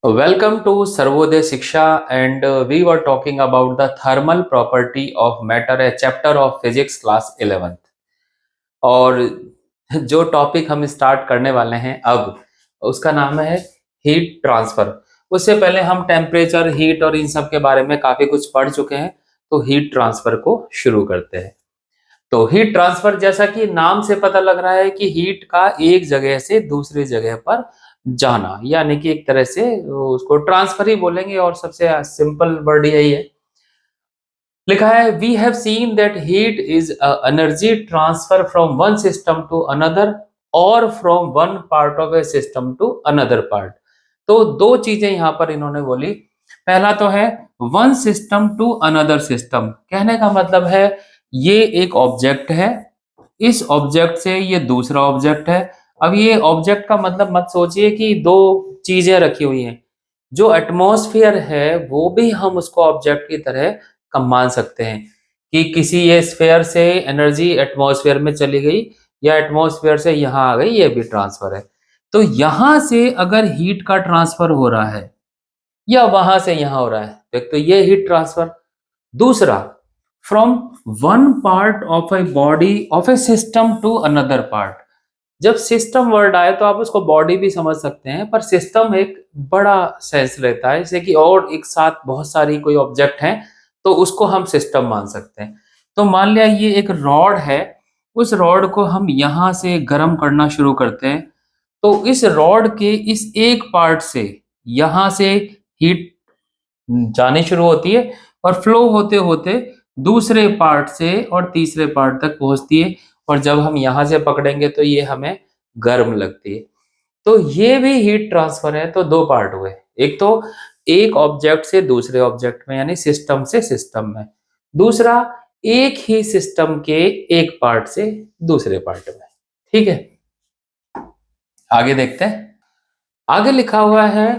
Welcome to Sarvodaya Shiksha, and we were talking about the thermal property of matter, a chapter of physics class 11th. और जो topic हम start करने वाले हैं अब उसका नाम है हीट ट्रांसफर। उससे पहले हम टेम्परेचर, हीट और इन सब के बारे में काफी कुछ पढ़ चुके हैं, तो हीट ट्रांसफर को शुरू करते हैं। तो हीट ट्रांसफर, जैसा कि नाम से पता लग रहा है कि हीट का एक जगह से दूसरी जगह पर जाना, यानी कि एक तरह से उसको ट्रांसफर ही बोलेंगे और सबसे सिंपल वर्ड यही है। लिखा है we have seen that heat is energy transfer from one system to another और from one part of a system to another part. तो दो चीजें यहां पर इन्होंने बोली। पहला तो है one system to another system. कहने का मतलब है ये एक ऑब्जेक्ट है, इस ऑब्जेक्ट से ये दूसरा ऑब्जेक्ट है। अब ये ऑब्जेक्ट का मतलब मत सोचिए कि दो चीजें रखी हुई हैं। जो एटमॉस्फेयर है वो भी हम उसको ऑब्जेक्ट की तरह कम मान सकते हैं कि किसी ये स्फेयर से एनर्जी एटमॉस्फेयर में चली गई या एटमॉस्फेयर से यहाँ आ गई, ये भी ट्रांसफर है। तो यहाँ से अगर हीट का ट्रांसफर हो रहा है या वहां से यहाँ हो रहा है, एक तो ये हीट ट्रांसफर। दूसरा, from one part of a body of a system to another part. जब सिस्टम वर्ड आए तो आप उसको बॉडी भी समझ सकते हैं, पर सिस्टम एक बड़ा सेंस रहता है, जैसे कि और एक साथ बहुत सारी कोई ऑब्जेक्ट हैं तो उसको हम सिस्टम मान सकते हैं। तो मान लिया ये एक रॉड है, उस रॉड को हम यहाँ से गर्म करना शुरू करते हैं, तो इस रॉड के इस एक पार्ट से यहाँ से हीट जानी शुरू होती है और फ्लो होते होते दूसरे पार्ट से और तीसरे पार्ट तक पहुंचती है, और जब हम यहाँ से पकड़ेंगे तो ये हमें गर्म लगती है। तो ये भी हीट ट्रांसफर है। तो दो पार्ट हुए, एक तो एक ऑब्जेक्ट से दूसरे ऑब्जेक्ट में यानी सिस्टम से सिस्टम में, दूसरा एक ही सिस्टम के एक पार्ट से दूसरे पार्ट में। ठीक है, आगे देखते हैं। आगे लिखा हुआ है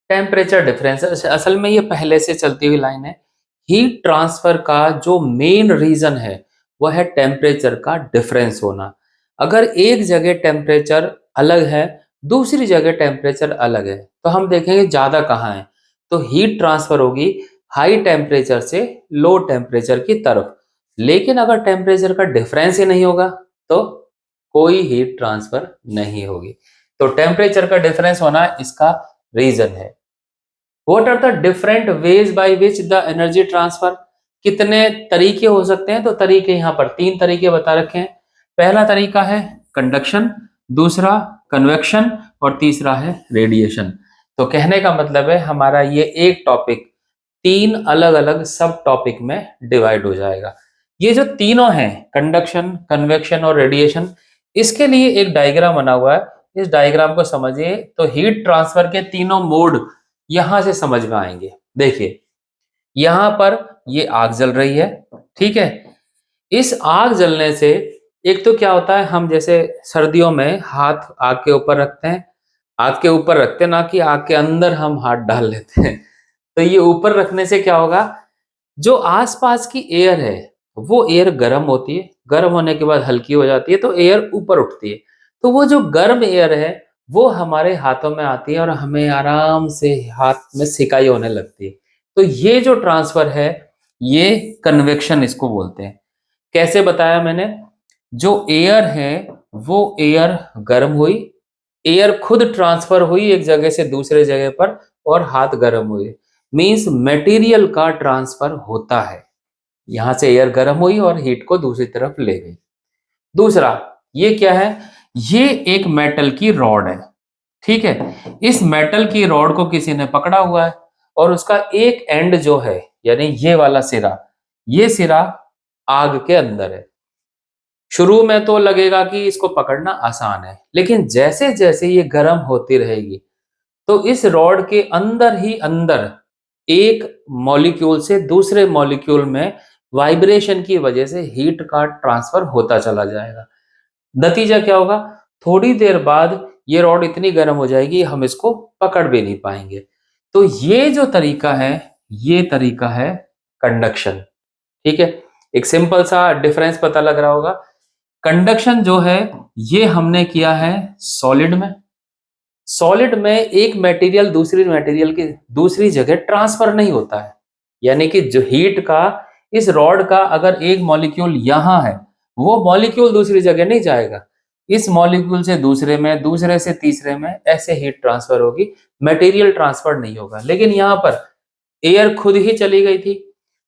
टेम्परेचर डिफरेंस। असल में ये पहले से चलती हुई लाइन है। हीट ट्रांसफर का जो मेन रीजन है वह है टेम्परेचर का डिफरेंस होना। अगर एक जगह टेम्परेचर अलग है, दूसरी जगह टेम्परेचर अलग है, तो हम देखेंगे ज्यादा कहाँ है, तो हीट ट्रांसफर होगी हाई टेम्परेचर से लो टेम्परेचर की तरफ। लेकिन अगर टेम्परेचर का डिफरेंस ही नहीं होगा तो कोई हीट ट्रांसफर नहीं होगी। तो टेम्परेचर का डिफरेंस होना इसका रीजन है। What are the different ways by which the energy transfer. कितने तरीके हो सकते हैं, तो तरीके यहाँ पर तीन तरीके बता रखे हैं। पहला तरीका है कंडक्शन, दूसरा कन्वेक्शन और तीसरा है रेडिएशन। तो कहने का मतलब है हमारा ये एक टॉपिक तीन अलग अलग सब टॉपिक में डिवाइड हो जाएगा। ये जो तीनों हैं, कंडक्शन, कन्वेक्शन और रेडिएशन, इसके लिए एक डायग्राम बना हुआ है। इस डायग्राम को समझिए तो हीट ट्रांसफर के तीनों मोड यहां से समझ में आएंगे। देखिए, यहां पर ये आग जल रही है, ठीक है। इस आग जलने से एक तो क्या होता है, हम जैसे सर्दियों में हाथ आग के ऊपर रखते हैं, आग के ऊपर रखते हैं, ना कि आग के अंदर हम हाथ डाल लेते हैं। तो ये ऊपर रखने से क्या होगा, जो आसपास की एयर है वो एयर गर्म होती है, गर्म होने के बाद हल्की हो जाती है तो एयर ऊपर उठती है। तो वो जो गर्म एयर है वो हमारे हाथों में आती है और हमें आराम से हाथ में सिकाई होने लगती है। तो ये जो ट्रांसफर है ये कन्वेक्शन इसको बोलते हैं। कैसे बताया मैंने, जो एयर है वो एयर गर्म हुई, एयर खुद ट्रांसफर हुई एक जगह से दूसरे जगह पर और हाथ गर्म हुए, मींस मटेरियल का ट्रांसफर होता है। यहां से एयर गर्म हुई और हीट को दूसरी तरफ ले गई। दूसरा, ये क्या है, ये एक मेटल की रॉड है, ठीक है। इस मेटल की रॉड को किसी ने पकड़ा हुआ है और उसका एक एंड जो है, यानी ये वाला सिरा, ये सिरा आग के अंदर है। शुरू में तो लगेगा कि इसको पकड़ना आसान है, लेकिन जैसे जैसे ये गर्म होती रहेगी तो इस रॉड के अंदर ही अंदर एक मॉलिक्यूल से दूसरे मॉलिक्यूल में वाइब्रेशन की वजह से हीट का ट्रांसफर होता चला जाएगा। नतीजा क्या होगा, थोड़ी देर बाद ये रॉड इतनी गर्म हो जाएगी हम इसको पकड़ भी नहीं पाएंगे। तो ये जो तरीका है, ये तरीका है कंडक्शन। ठीक है, एक सिंपल सा डिफरेंस पता लग रहा होगा। कंडक्शन जो है ये हमने किया है सॉलिड में, सॉलिड में एक मटेरियल दूसरी मटेरियल की दूसरी जगह ट्रांसफर नहीं होता है। यानी कि जो हीट का, इस रॉड का अगर एक मॉलिक्यूल यहाँ है, वो मॉलिक्यूल दूसरी जगह नहीं जाएगा। इस मॉलिक्यूल से दूसरे में, दूसरे से तीसरे में, ऐसे हीट ट्रांसफर होगी, मटेरियल ट्रांसफर नहीं होगा। लेकिन यहाँ पर एयर खुद ही चली गई थी।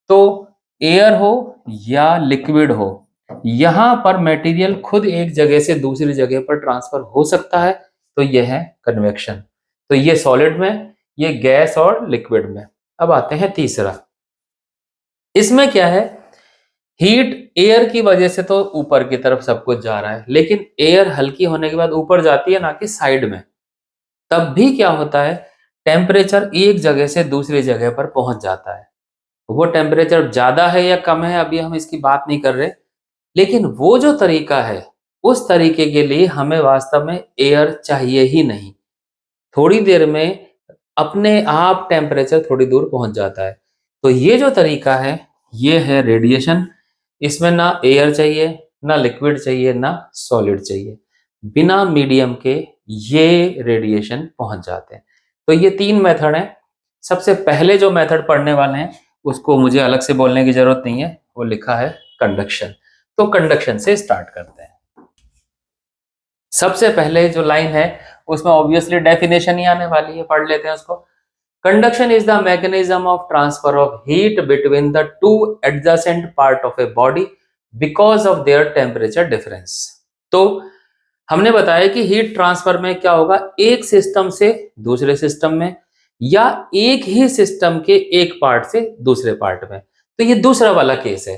तो एयर हो या लिक्विड हो, यहाँ पर मटेरियल खुद एक जगह से दूसरी जगह पर ट्रांसफर हो सकता है। तो यह है कन्वेक्शन। तो ये सॉलिड में, ये गैस और लिक्विड में। अब आते हैं तीसरा। इसमें क्या है, हीट एयर की वजह से तो ऊपर की तरफ सब कुछ जा रहा है, लेकिन एयर हल्की होने के बाद ऊपर जाती है, ना कि साइड में। तब भी क्या होता है, टेम्परेचर एक जगह से दूसरी जगह पर पहुंच जाता है। वो टेम्परेचर ज्यादा है या कम है, अभी हम इसकी बात नहीं कर रहे। लेकिन वो जो तरीका है, उस तरीके के लिए हमें वास्तव में एयर चाहिए ही नहीं। थोड़ी देर में अपने आप टेम्परेचर थोड़ी दूर पहुंच जाता है। तो ये जो तरीका है, ये है रेडिएशन। इसमें ना एयर चाहिए, ना लिक्विड चाहिए, ना सॉलिड चाहिए। बिना मीडियम के ये रेडिएशन पहुंच जाते हैं। तो ये तीन मेथड हैं। सबसे पहले जो मेथड पढ़ने वाले हैं, उसको मुझे अलग से बोलने की जरूरत नहीं है, वो लिखा है कंडक्शन। तो कंडक्शन से स्टार्ट करते हैं। सबसे पहले जो लाइन है, उसमें ऑब्वियसली डेफिनेशन ही आने वाली है, पढ़ लेते हैं उसको। Conduction is the mechanism of transfer of heat between the two adjacent part of a body because of their temperature difference. तो हमने बताया कि हीट ट्रांसफर में क्या होगा, एक सिस्टम से दूसरे सिस्टम में, या एक ही सिस्टम के एक पार्ट से दूसरे पार्ट में। तो ये दूसरा वाला केस है,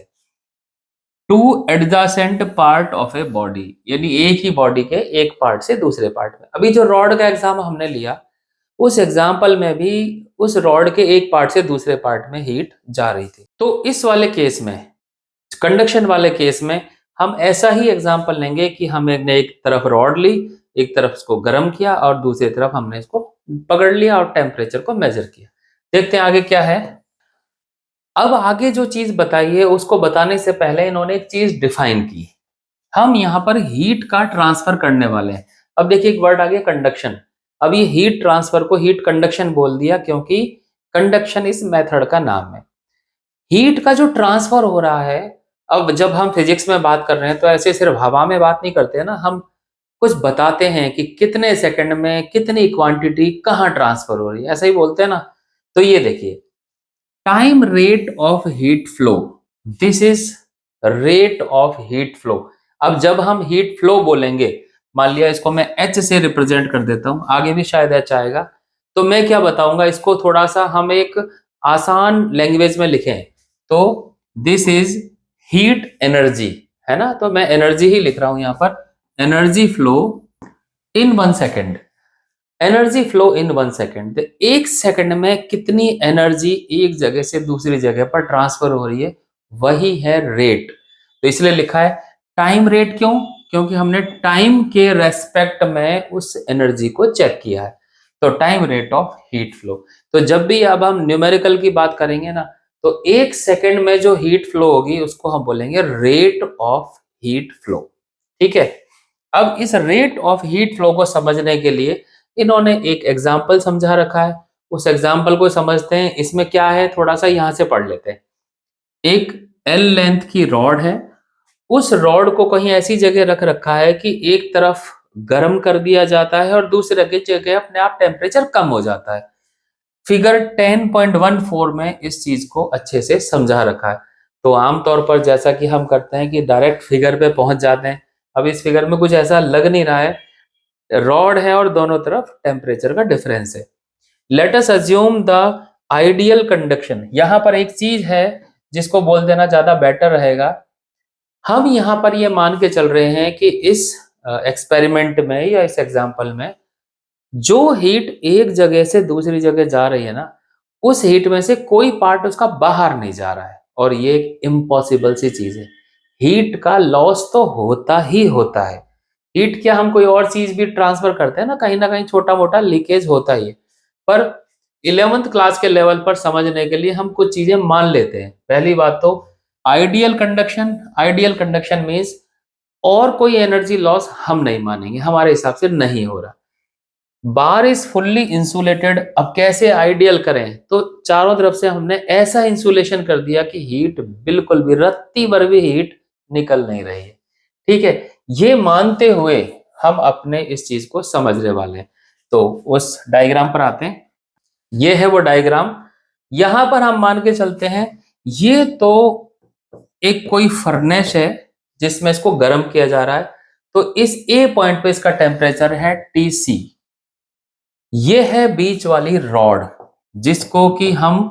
two adjacent part of a body, यानी एक ही बॉडी के एक पार्ट से दूसरे पार्ट में। अभी जो रॉड का एग्जाम हमने लिया, उस एग्जाम्पल में भी उस रॉड के एक पार्ट से दूसरे पार्ट में हीट जा रही थी। तो इस वाले केस में, कंडक्शन वाले केस में, हम ऐसा ही एग्जाम्पल लेंगे कि हमने एक तरफ रॉड ली, एक तरफ इसको गर्म किया और दूसरी तरफ हमने इसको पकड़ लिया और टेम्परेचर को मेजर किया। देखते हैं आगे क्या है। अब आगे जो चीज बताई है, उसको बताने से पहले इन्होंने एक चीज डिफाइन की। हम यहाँ पर हीट का ट्रांसफर करने वाले हैं। अब देखिए एक वर्ड आ गया कंडक्शन। अब ये हीट ट्रांसफर को हीट कंडक्शन बोल दिया, क्योंकि कंडक्शन इस मेथड का नाम है। हीट का जो ट्रांसफर हो रहा है, अब जब हम फिजिक्स में बात कर रहे हैं तो ऐसे सिर्फ हवा में बात नहीं करते हैं ना, हम कुछ बताते हैं कि कितने सेकंड में कितनी क्वांटिटी कहाँ ट्रांसफर हो रही है, ऐसा ही बोलते हैं ना। तो ये देखिए, time rate of heat flow, this is rate of heat flow. अब जब हम हीट फ्लो बोलेंगे, मान लिया इसको मैं एच से रिप्रेजेंट कर देता हूं, आगे भी शायद एच आएगा। तो मैं क्या बताऊंगा, इसको थोड़ा सा हम एक आसान लैंग्वेज में लिखें तो दिस इज हीट एनर्जी, है ना। तो मैं एनर्जी ही लिख रहा हूं यहां पर, energy flow in 1 second. Energy flow in 1 second, तो 1 सेकेंड में कितनी एनर्जी एक जगह से दूसरी जगह पर ट्रांसफर हो रही है, वही है रेट। तो इसलिए लिखा है टाइम रेट। क्यों? क्योंकि हमने टाइम के रेस्पेक्ट में उस एनर्जी को चेक किया है। तो time rate of heat flow. तो जब भी अब हम न्यूमेरिकल की बात करेंगे ना, तो 1 सेकेंड में जो हीट फ्लो होगी उसको हम बोलेंगे रेट ऑफ हीट फ्लो। ठीक है। अब इस रेट ऑफ हीट फ्लो को समझने के लिए इन्होंने एक एग्जाम्पल समझा रखा है। उस एग्जाम्पल को समझते हैं। इसमें क्या है, थोड़ा सा यहां से पढ़ लेते हैं। एक एल लेंथ की रॉड है। उस रॉड को कहीं ऐसी जगह रख रखा है कि एक तरफ गर्म कर दिया जाता है और दूसरे की जगह अपने आप टेम्परेचर कम हो जाता है। फिगर 10.14 में इस चीज को अच्छे से समझा रखा है। तो आमतौर पर जैसा कि हम करते हैं कि डायरेक्ट फिगर पे पहुंच जाते हैं। अब इस फिगर में कुछ ऐसा लग नहीं रहा है, रॉड है और दोनों तरफ टेम्परेचर का डिफरेंस है। Let us assume the ideal conduction. यहां पर एक चीज है जिसको बोल देना ज्यादा बेटर रहेगा। हम यहां पर ये मान के चल रहे हैं कि इस एक्सपेरिमेंट में या इस एग्जाम्पल में जो हीट एक जगह से दूसरी जगह जा रही है ना, उस हीट में से कोई पार्ट उसका बाहर नहीं जा रहा है। और ये एक इम्पॉसिबल सी चीज है। हीट का लॉस तो होता ही होता है। हीट क्या, हम कोई और चीज भी ट्रांसफर करते हैं ना कहीं छोटा मोटा लीकेज होता ही है। पर 11th क्लास के लेवल पर समझने के लिए हम कुछ चीजें मान लेते हैं। पहली बात तो आइडियल कंडक्शन मीन्स और कोई एनर्जी लॉस हम नहीं मानेंगे, हमारे हिसाब से नहीं हो रहा। Bar is fully insulated. अब कैसे आइडियल करें, तो चारों तरफ से हमने ऐसा इंसुलेशन कर दिया कि हीट बिल्कुल भी रत्ती भर भी हीट निकल नहीं रही है। ठीक है, ये मानते हुए हम अपने इस चीज को समझने वाले हैं। तो उस डायग्राम पर आते हैं। ये है वो डायग्राम। यहां पर हम मान के चलते हैं, ये तो एक कोई फर्नेस है जिसमें इसको गर्म किया जा रहा है। तो इस ए पॉइंट पे इसका टेम्परेचर है TC। ये है बीच वाली रॉड जिसको कि हम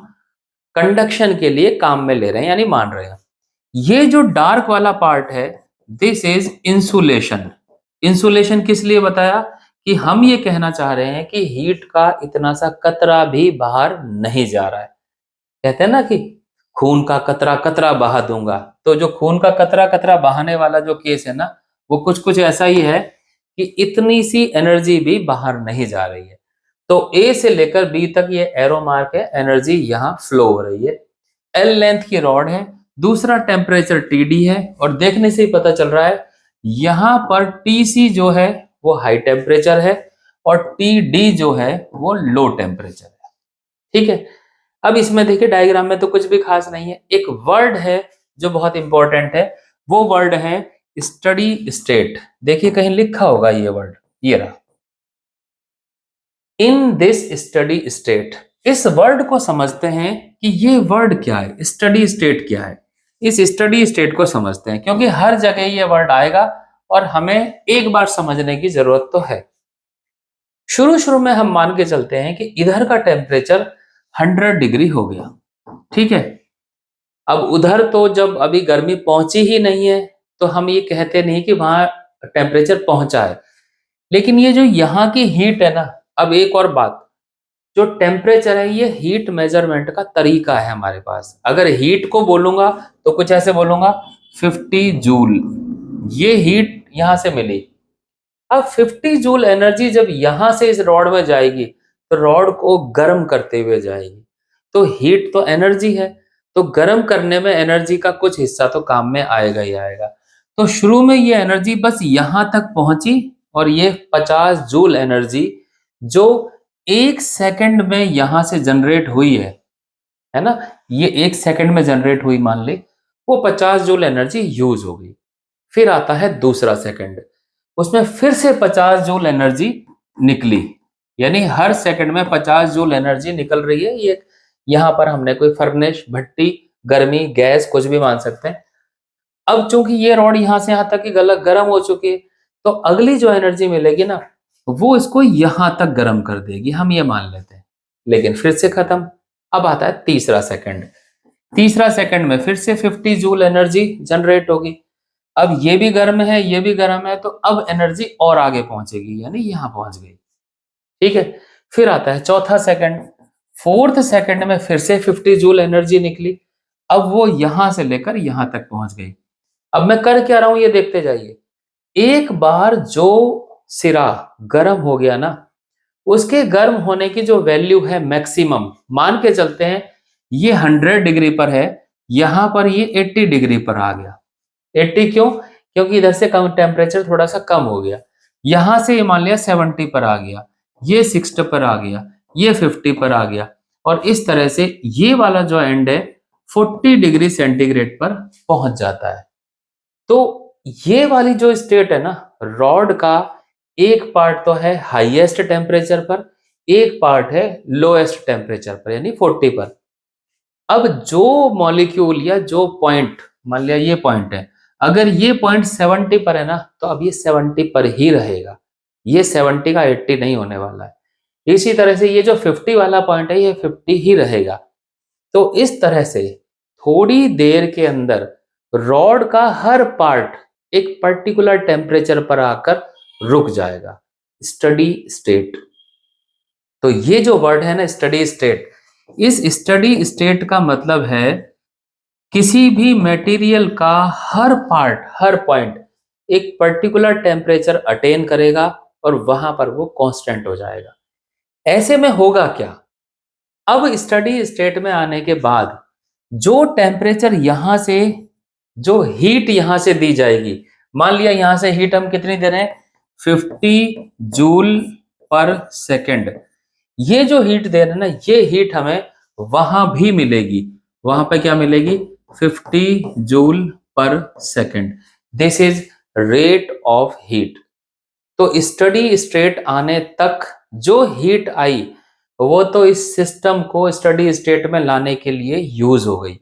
कंडक्शन के लिए काम में ले रहे हैं, यानी मान रहे हैं। ये जो डार्क वाला पार्ट है, दिस इज इंसुलेशन। इंसुलेशन किस लिए बताया, कि हम ये कहना चाह रहे हैं कि हीट का इतना सा कतरा भी बाहर नहीं जा रहा है। कहते हैं ना कि खून का कतरा कतरा बहा दूंगा। तो जो खून का कतरा कतरा बहाने वाला जो केस है ना, वो कुछ कुछ ऐसा ही है कि इतनी सी एनर्जी भी बाहर नहीं जा रही है। तो ए से लेकर बी तक ये एरो मार्क है, एनर्जी यहाँ फ्लो हो रही है। एल लेंथ की रॉड है, दूसरा टेम्परेचर TD है, और देखने से ही पता चल रहा है यहां पर TC जो है वो हाई टेम्परेचर है और TD जो है वो लो टेम्परेचर है। ठीक है, अब इसमें देखिए डायग्राम में तो कुछ भी खास नहीं है। एक वर्ड है जो बहुत इंपॉर्टेंट है, वो वर्ड है स्टडी स्टेट। देखिए कहीं लिखा होगा ये वर्ड, ये रहा, इन दिस स्टडी स्टेट। इस वर्ड को समझते हैं कि ये वर्ड क्या है, स्टडी स्टेट क्या है। इस स्टडी स्टेट को समझते हैं क्योंकि हर जगह ये वर्ड आएगा और हमें एक बार समझने की जरूरत तो है। शुरू शुरू में हम मान के चलते हैं कि इधर का टेम्परेचर 100 डिग्री हो गया। ठीक है, अब उधर तो जब अभी गर्मी पहुंची ही नहीं है तो हम ये कहते नहीं कि वहां टेम्परेचर पहुंचा है। लेकिन ये जो यहाँ की हीट है ना, अब एक और बात, जो टेम्परेचर है ये हीट मेजरमेंट का तरीका है हमारे पास। अगर हीट को बोलूंगा तो कुछ ऐसे बोलूंगा 50 जूल, ये हीट यहां से मिली। अब 50 जूल एनर्जी जब यहां से इस रॉड में जाएगी तो रॉड को गर्म करते हुए जाएगी। तो हीट तो एनर्जी है, तो गर्म करने में एनर्जी का कुछ हिस्सा तो काम में आएगा ही आएगा। तो शुरू में ये एनर्जी बस यहां तक पहुंची और ये 50 जूल एनर्जी जो 1 सेकंड में यहां से जनरेट हुई है ना, ये 1 सेकंड में जनरेट हुई मान ली, वो 50 जूल एनर्जी यूज हो गई। फिर आता है दूसरा सेकंड, उसमें फिर से 50 जूल एनर्जी निकली, यानी हर सेकंड में 50 जूल एनर्जी निकल रही है। ये यहां पर हमने कोई फर्नेस, भट्टी, गर्मी, गैस कुछ भी मान सकते हैं। अब चूंकि ये रॉड यहां से यहां तक की गलत गर्म हो चुकी है, तो अगली जो एनर्जी मिलेगी ना, वो इसको यहां तक गर्म कर देगी, हम ये मान लेते हैं। लेकिन फिर से खत्म। अब आता है तीसरा सेकंड। तीसरा सेकंड में फिर से 50 जूल एनर्जी जनरेट होगी। अब ये भी गर्म है, ये भी गर्म है, तो अब एनर्जी और आगे पहुंचेगी, यानी यहां पहुंच गई। ठीक है, फिर आता है चौथा सेकंड। फोर्थ सेकंड में फिर से 50 जूल एनर्जी निकली। अब वो यहां से लेकर यहां तक पहुंच गई। अब मैं कर क्या रहा हूं ये देखते जाइए। एक बार जो सिरा गर्म हो गया ना, उसके गर्म होने की जो वैल्यू है मैक्सिमम, मान के चलते हैं ये 100 डिग्री पर है, यहां पर ये 80 डिग्री पर आ गया। 80 क्यों, क्योंकि इधर से कम टेम्परेचर थोड़ा सा कम हो गया। यहां से ये मान लिया 70 पर आ गया, ये 60 पर आ गया, ये 50 पर आ गया, और इस तरह से ये वाला जो एंड है 40 डिग्री सेंटीग्रेड पर पहुंच जाता है। तो ये वाली जो स्टेट है ना, रॉड का एक पार्ट तो है हाईएस्ट टेम्परेचर पर, एक पार्ट है लोएस्ट टेम्परेचर पर, यानी 40 पर। अब जो मॉलिक्यूल या जो पॉइंट, मान लिया ये पॉइंट है, अगर ये पॉइंट 70 पर है ना, तो अब ये 70 पर ही रहेगा, ये 70 का 80 नहीं होने वाला है। इसी तरह से ये जो 50 वाला पॉइंट है ये 50 ही रहेगा। तो इस तरह से थोड़ी देर के अंदर रॉड का हर पार्ट एक पर्टिकुलर टेम्परेचर पर आकर रुक जाएगा, स्टडी स्टेट। तो ये जो वर्ड है ना स्टडी स्टेट, इस स्टडी स्टेट का मतलब है किसी भी मटेरियल का हर पार्ट, हर पॉइंट एक पर्टिकुलर टेम्परेचर अटेन करेगा और वहां पर वो कांस्टेंट हो जाएगा। ऐसे में होगा क्या, अब स्टडी स्टेट में आने के बाद जो टेम्परेचर यहां से, जो हीट यहां से दी जाएगी, मान लिया यहां से हीट हम कितनी दे रहे हैं 50 जूल पर सेकेंड। ये जो हीट दे रहे हैं ना, ये हीट हमें वहां भी मिलेगी। वहां पे क्या मिलेगी? 50 जूल पर second. This is rate of heat. तो स्टडी स्टेट आने तक जो हीट आई वो तो इस सिस्टम को स्टडी स्टेट में लाने के लिए यूज हो गई।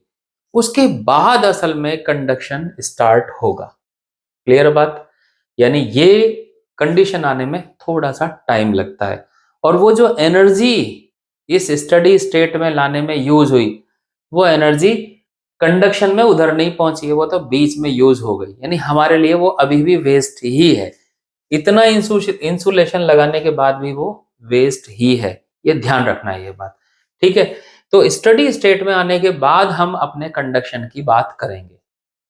उसके बाद असल में कंडक्शन स्टार्ट होगा। क्लियर बात? यानी ये कंडीशन आने में थोड़ा सा टाइम लगता है। और वो जो एनर्जी इस स्टडी स्टेट में लाने में यूज हुई, वो एनर्जी कंडक्शन में उधर नहीं पहुंची है, वो तो बीच में यूज हो गई। यानी हमारे लिए वो अभी भी वेस्ट ही है। इतना इंसुलेशन लगाने के बाद भी वो वेस्ट ही है। ये ध्यान रखना है ये बात। ठीक है। तो स्टडी स्टेट में आने के बाद हम अपने कंडक्शन की बात करेंगे।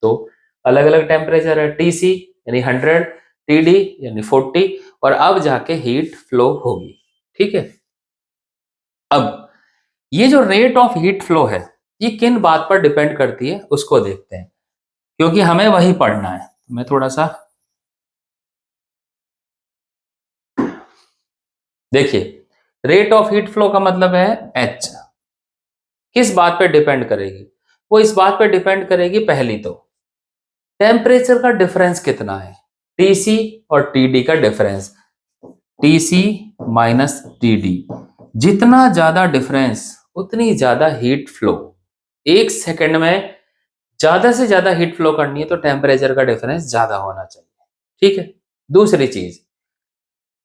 तो अलग अलग टेम्परेचर है, टीसी यानी 100, टीडी यानी 40, और अब जाके हीट फ्लो होगी। ठीक है। अब ये जो रेट ऑफ हीट फ्लो है, ये किन बात पर डिपेंड करती है उसको देखते हैं, क्योंकि हमें वही पढ़ना है। मैं थोड़ा सा देखिए, रेट ऑफ हीट फ्लो का मतलब है एच। किस बात पे डिपेंड करेगी? वो इस बात पे डिपेंड करेगी, पहली तो टेम्परेचर का डिफरेंस कितना है, टीसी और टीडी का डिफरेंस, टीसी माइनस टीडी। जितना ज्यादा डिफरेंस उतनी ज्यादा हीट फ्लो। एक सेकंड में ज्यादा से ज्यादा हीट फ्लो करनी है तो टेम्परेचर का डिफरेंस ज्यादा होना चाहिए। ठीक है। दूसरी चीज,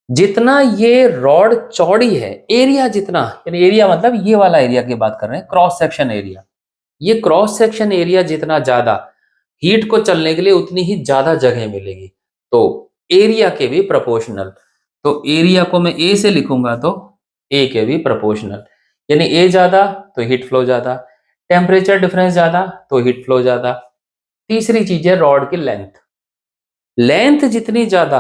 जितना ये रॉड चौड़ी है, एरिया जितना, यानी एरिया मतलब ये वाला एरिया की बात कर रहे हैं, क्रॉस सेक्शन एरिया। ये क्रॉस सेक्शन एरिया जितना ज्यादा, हीट को चलने के लिए उतनी ही ज्यादा जगह मिलेगी। तो एरिया के भी प्रोपोर्शनल। तो एरिया को मैं ए से लिखूंगा तो ए के भी प्रोपोर्शनल। यानी ए ज्यादा तो हीट फ्लो ज्यादा, टेम्परेचर डिफरेंस ज्यादा तो हीट फ्लो ज्यादा। तीसरी चीज है रॉड की लेंथ। लेंथ जितनी ज्यादा,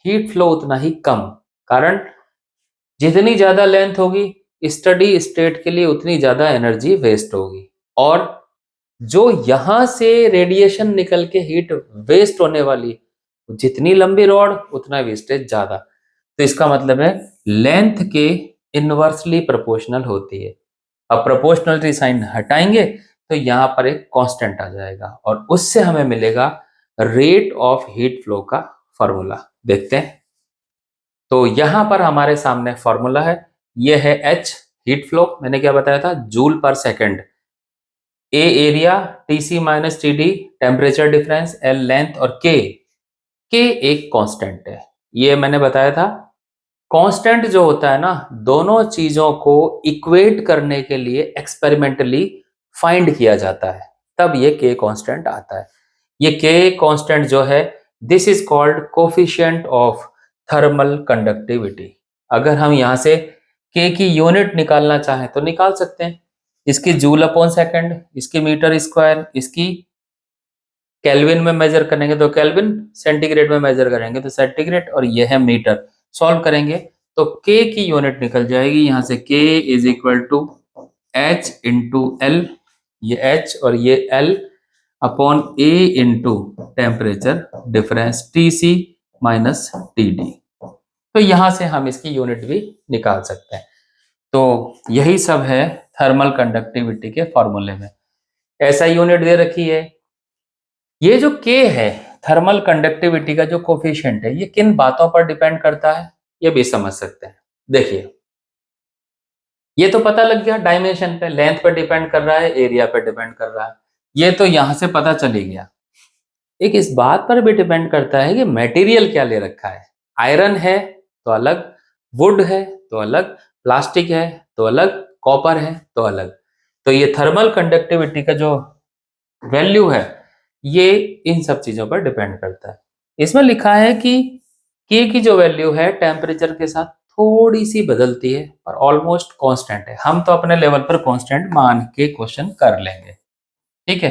हीट फ्लो उतना ही कम। कारण जितनी ज्यादा लेंथ होगी स्टडी स्टेट के लिए उतनी ज्यादा एनर्जी वेस्ट होगी। और जो यहां से रेडिएशन निकल के हीट वेस्ट होने वाली, जितनी लंबी रॉड उतना वेस्टेज ज्यादा। तो इसका मतलब है लेंथ के इनवर्सली प्रोपोर्शनल होती है। अब प्रोपोर्शनलिटी साइन हटाएंगे तो यहां पर एक कांस्टेंट आ जाएगा और उससे हमें मिलेगा रेट ऑफ हीट फ्लो का फॉर्मूला। देखते हैं। तो यहां पर हमारे सामने फॉर्मूला है, ये है एच हीट फ्लो, मैंने क्या बताया था, joule per second. A area, TC minus TD temperature difference, L length, और के एक कांस्टेंट है। ये मैंने बताया था। कांस्टेंट जो होता है ना, दोनों चीजों को इक्वेट करने के लिए एक्सपेरिमेंटली फाइंड किया जाता है, तब ये के कांस्टेंट आता है। ये के कांस्टेंट जो है, this is called coefficient of thermal conductivity. अगर हम यहां से के की यूनिट निकालना चाहें तो निकाल सकते हैं। इसकी जूल अपॉन सेकंड, इसकी मीटर स्क्वायर, इसकी केल्विन में मेजर करेंगे तो केल्विन, सेंटीग्रेड में मेजर करेंगे तो सेंटीग्रेड, और ये है मीटर। सॉल्व करेंगे तो के की यूनिट निकल जाएगी। यहां से K is equal to H into L, ये एच और ये L, upon A into temperature difference T C minus T D. तो यहां से हम इसकी यूनिट भी निकाल सकते हैं। तो यही सब है थर्मल कंडक्टिविटी के फॉर्मूले में। ऐसा यूनिट दे रखी है। ये जो के है, थर्मल कंडक्टिविटी का जो कोफिशिएंट है, ये किन बातों पर डिपेंड करता है, ये भी समझ सकते हैं। देखिए, ये तो पता लग गया, डायमेंशन पे, लेंथ पे डिपेंड कर रहा है, एरिया पे डिपेंड कर रहा है। ये तो यहां से पता चल ही गया। एक इस बात पर भी डिपेंड करता है कि मटेरियल क्या ले रखा है। आयरन है तो अलग, वुड है तो अलग, प्लास्टिक है तो अलग, कॉपर है तो अलग। तो ये थर्मल कंडक्टिविटी का जो वैल्यू है, ये इन सब चीजों पर डिपेंड करता है। इसमें लिखा है कि के की जो वैल्यू है टेम्परेचर के साथ थोड़ी सी बदलती है पर ऑलमोस्ट कांस्टेंट है। हम तो अपने लेवल पर कांस्टेंट मान के क्वेश्चन कर लेंगे। ठीक है।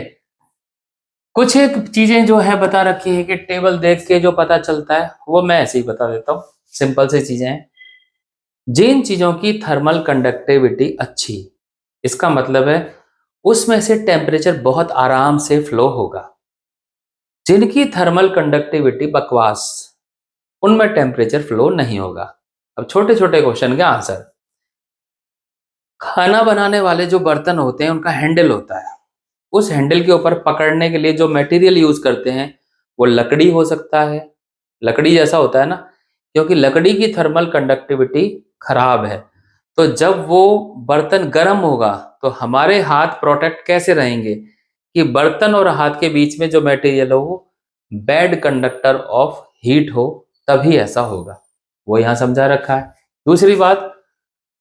कुछ एक चीजें जो है बता रखी है कि टेबल देख के जो पता चलता है, वो मैं ऐसे ही बता देता हूँ। सिंपल सी चीजें हैं। जिन चीजों की थर्मल कंडक्टिविटी अच्छी, इसका मतलब है उसमें से टेम्परेचर बहुत आराम से फ्लो होगा। जिनकी थर्मल कंडक्टिविटी बकवास, उनमें टेम्परेचर फ्लो नहीं होगा। अब छोटे छोटे क्वेश्चन के आंसर। खाना बनाने वाले जो बर्तन होते हैं उनका हैंडल होता है, उस हैंडल के ऊपर पकड़ने के लिए जो मटेरियल यूज करते हैं वो लकड़ी हो सकता है, लकड़ी जैसा होता है ना, क्योंकि लकड़ी की थर्मल कंडक्टिविटी खराब है। तो जब वो बर्तन गर्म होगा तो हमारे हाथ प्रोटेक्ट कैसे रहेंगे कि बर्तन और हाथ के बीच में जो मटेरियल हो वो बैड कंडक्टर ऑफ हीट हो, तभी ऐसा होगा। वो यहां समझा रखा है। दूसरी बात,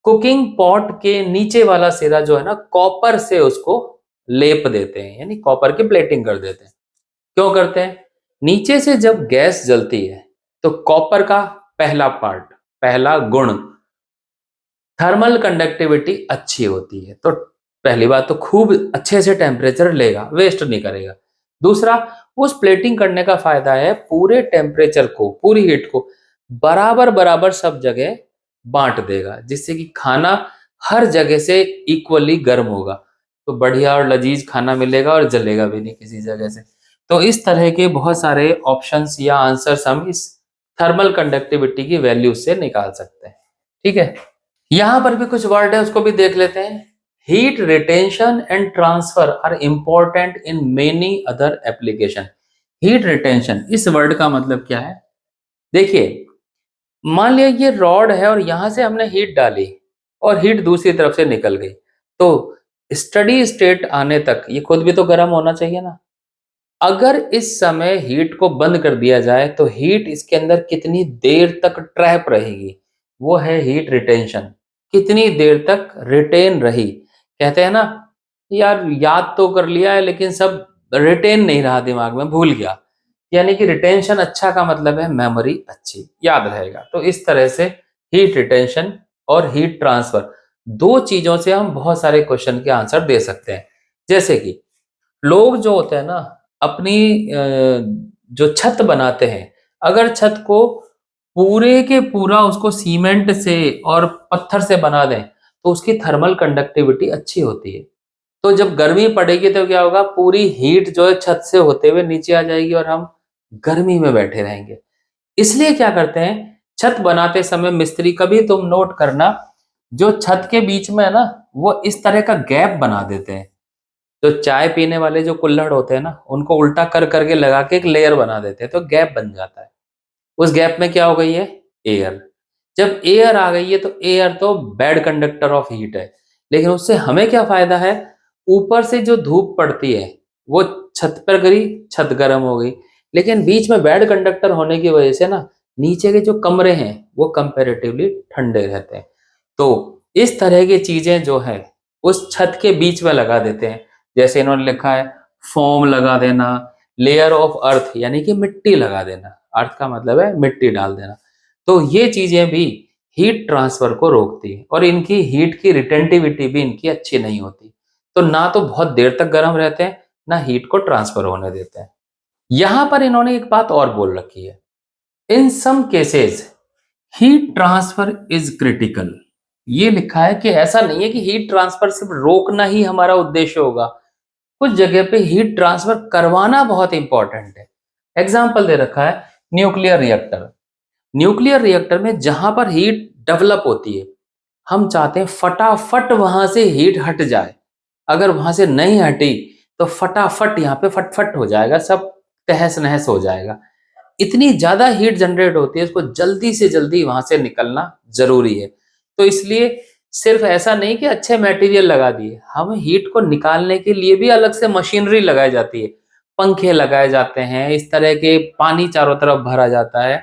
कुकिंग पॉट के नीचे वाला सिरा जो है ना, कॉपर से उसको लेप देते हैं, यानी कॉपर की प्लेटिंग कर देते हैं। क्यों करते हैं? नीचे से जब गैस जलती है तो कॉपर का पहला पार्ट, पहला गुण, थर्मल कंडक्टिविटी अच्छी होती है। तो पहली बात तो खूब अच्छे से टेम्परेचर लेगा, वेस्ट नहीं करेगा। दूसरा, उस प्लेटिंग करने का फायदा है पूरे टेम्परेचर को, पूरी हीट को बराबर बराबर सब जगह बांट देगा, जिससे कि खाना हर जगह से इक्वली गर्म होगा, तो बढ़िया और लजीज खाना मिलेगा और जलेगा भी नहीं किसी जगह से। तो इस तरह के बहुत सारे ऑप्शंस या आंसर्स हम इस थर्मल कंडक्टिविटी की वैल्यू से निकाल सकते हैं। ठीक है, यहां पर भी कुछ वर्ड है, उसको भी देख लेते हैं। Heat retention and transfer R important in many other application. Heat retention, इस वर्ड का मतलब क्या है? देखिए, मान लिया ये रॉड है और यहां से हमने हीट डाली और हीट दूसरी तरफ से निकल गई, तो स्टडी स्टेट आने तक ये खुद भी तो गर्म होना चाहिए ना। अगर इस समय हीट को बंद कर दिया जाए तो हीट इसके अंदर कितनी देर तक ट्रैप रहेगी, वो है हीट रिटेंशन। कितनी देर तक रिटेन रही। कहते हैं ना, यार याद तो कर लिया है लेकिन सब रिटेन नहीं रहा, दिमाग में भूल गया। यानी कि रिटेंशन अच्छा का मतलब है मेमोरी अच्छी, याद रहेगा। तो इस तरह से हीट रिटेंशन और हीट ट्रांसफर, दो चीजों से हम बहुत सारे क्वेश्चन के आंसर दे सकते हैं। जैसे कि लोग जो होते हैं ना, अपनी जो छत बनाते हैं, अगर छत को पूरे के पूरा उसको सीमेंट से और पत्थर से बना दें तो उसकी थर्मल कंडक्टिविटी अच्छी होती है। तो जब गर्मी पड़ेगी तो क्या होगा, पूरी हीट जो है छत से होते हुए नीचे आ जाएगी और हम गर्मी में बैठे रहेंगे। इसलिए क्या करते हैं, छत बनाते समय मिस्त्री, कभी तुम नोट करना, जो छत के बीच में है ना, वो इस तरह का गैप बना देते हैं। जो चाय पीने वाले जो कुल्हड़ होते हैं ना, उनको उल्टा कर करके लगा के एक लेयर बना देते हैं, तो गैप बन जाता है। उस गैप में क्या हो गई है? एयर। जब एयर आ गई है तो एयर तो बैड कंडक्टर ऑफ हीट है, लेकिन उससे हमें क्या फायदा है? ऊपर से जो धूप पड़ती है वो छत पर गिरी, छत गर्म हो गई, लेकिन बीच में बैड कंडक्टर होने की वजह से ना नीचे के जो कमरे हैं वो कंपैरेटिवली ठंडे रहते हैं। तो इस तरह की चीजें जो है उस छत के बीच में लगा देते हैं। जैसे इन्होंने लिखा है, फोम लगा देना, लेयर ऑफ अर्थ यानी कि मिट्टी लगा देना, अर्थ का मतलब है मिट्टी डाल देना। तो ये चीजें भी हीट ट्रांसफर को रोकती है और इनकी हीट की रिटेंटिविटी भी इनकी अच्छी नहीं होती। तो ना तो बहुत देर तक गर्म रहते हैं, ना हीट को ट्रांसफर होने देते हैं। यहां पर इन्होंने एक बात और बोल रखी है, in some cases heat transfer is critical. ये लिखा है कि ऐसा नहीं है कि हीट ट्रांसफर सिर्फ रोकना ही हमारा उद्देश्य होगा, कुछ जगह पे हीट ट्रांसफर करवाना बहुत इंपॉर्टेंट है। एग्जाम्पल दे रखा है, न्यूक्लियर रिएक्टर। न्यूक्लियर रिएक्टर में जहां पर हीट डेवलप होती है, हम चाहते हैं फटाफट वहां से हीट हट जाए। अगर वहां से नहीं हटी तो फटाफट यहाँ पे फटफट हो जाएगा, सब तहस नहस हो जाएगा। इतनी ज्यादा हीट जनरेट होती है, इसको जल्दी से जल्दी वहां से निकलना जरूरी है। तो इसलिए सिर्फ ऐसा नहीं कि अच्छे मटेरियल लगा दिए, हमें हीट को निकालने के लिए भी अलग से मशीनरी लगाई जाती है, पंखे लगाए जाते हैं, इस तरह के पानी चारों तरफ भरा जाता है,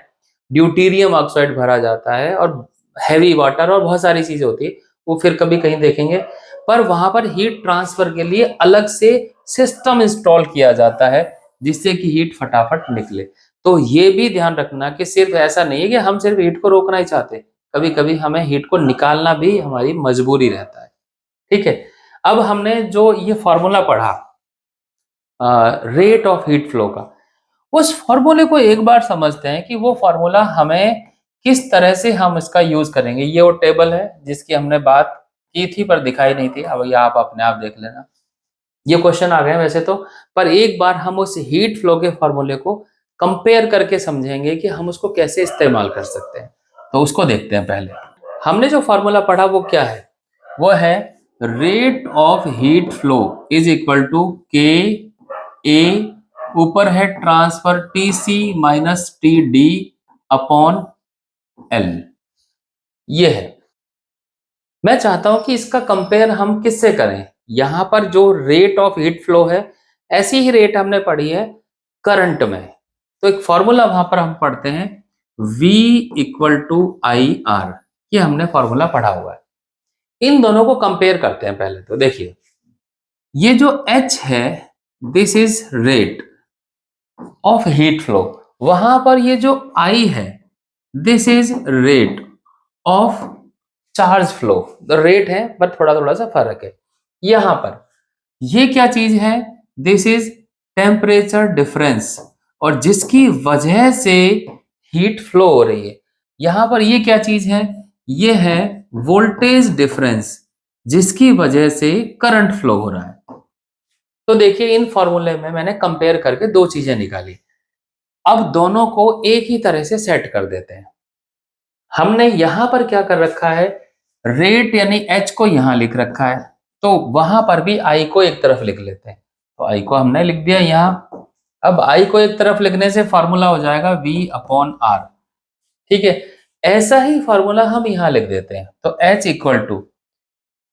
ड्यूटीरियम ऑक्साइड भरा जाता है, और हैवी वाटर और बहुत सारी चीजें होती है, वो फिर कभी कहीं देखेंगे। पर वहां पर हीट ट्रांसफर के लिए अलग से सिस्टम इंस्टॉल किया जाता है, जिससे कि हीट फटाफट निकले। तो ये भी ध्यान रखना कि सिर्फ ऐसा नहीं है कि हम सिर्फ हीट को रोकना ही चाहते, कभी कभी हमें हीट को निकालना भी हमारी मजबूरी रहता है। ठीक है, अब हमने जो ये फॉर्मूला पढ़ा रेट ऑफ हीट फ्लो का, उस फॉर्मूले को एक बार समझते हैं कि वो फॉर्मूला हमें किस तरह से हम इसका यूज करेंगे। ये वो टेबल है जिसकी हमने बात की थी पर दिखाई नहीं थी, अब ये आप अपने आप देख लेना। ये क्वेश्चन आ गए वैसे तो, पर एक बार हम उस हीट फ्लो के फॉर्मूले को कंपेयर करके समझेंगे कि हम उसको कैसे इस्तेमाल कर सकते हैं। तो उसको देखते हैं पहले। हमने जो फॉर्मूला पढ़ा वो क्या है, वो है rate of heat flow is equal to K A, ऊपर है transfer T C minus T D upon L. ये है। मैं चाहता हूं कि इसका कंपेयर हम किससे करें। यहां पर जो रेट ऑफ हीट फ्लो है, ऐसी ही रेट हमने पढ़ी है करंट में। तो एक फॉर्मूला वहां पर हम पढ़ते हैं V equal to I R, ये हमने फॉर्मूला पढ़ा हुआ है। इन दोनों को कंपेयर करते हैं पहले। तो देखिए, ये जो H है, this is rate of heat flow. वहां पर ये जो I है, this is rate of charge flow. तो रेट है पर थोड़ा थोड़ा सा फर्क है। यहां पर ये क्या चीज है, दिस इज टेम्परेचर डिफरेंस, और जिसकी वजह से हीट फ्लो हो रही है। यहां पर ये क्या चीज है, ये है वोल्टेज डिफरेंस, जिसकी वजह से करंट फ्लो हो रहा है। तो देखिए, इन फॉर्मूले में मैंने कंपेयर करके दो चीजें निकाली। अब दोनों को एक ही तरह से सेट कर देते हैं। हमने यहां पर क्या कर रखा है, रेट यानी एच को यहां लिख रखा है, तो वहां पर भी आई को एक तरफ लिख लेते हैं। तो आई को हमने लिख दिया यहां। अब आई को एक तरफ लिखने से फॉर्मूला हो जाएगा V अपॉन आर। ठीक है, ऐसा ही फॉर्मूला हम यहां लिख देते हैं। तो H इक्वल टू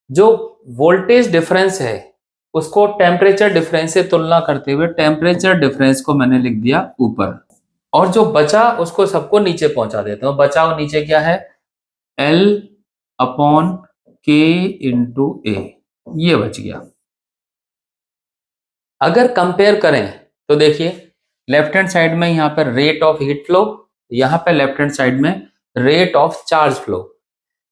जो वोल्टेज डिफरेंस है, उसको टेम्परेचर डिफरेंस से तुलना करते हुए टेम्परेचर डिफरेंस को मैंने लिख दिया ऊपर, और जो बचा उसको सबको नीचे पहुंचा देता हूं। बचा और नीचे क्या है, L अपॉन के इंटू ए, ये बच गया। अगर कंपेयर करें तो देखिए, लेफ्ट हैंड साइड में यहां पर रेट ऑफ हीट फ्लो, यहां पर लेफ्ट हैंड साइड में rate of charge flow.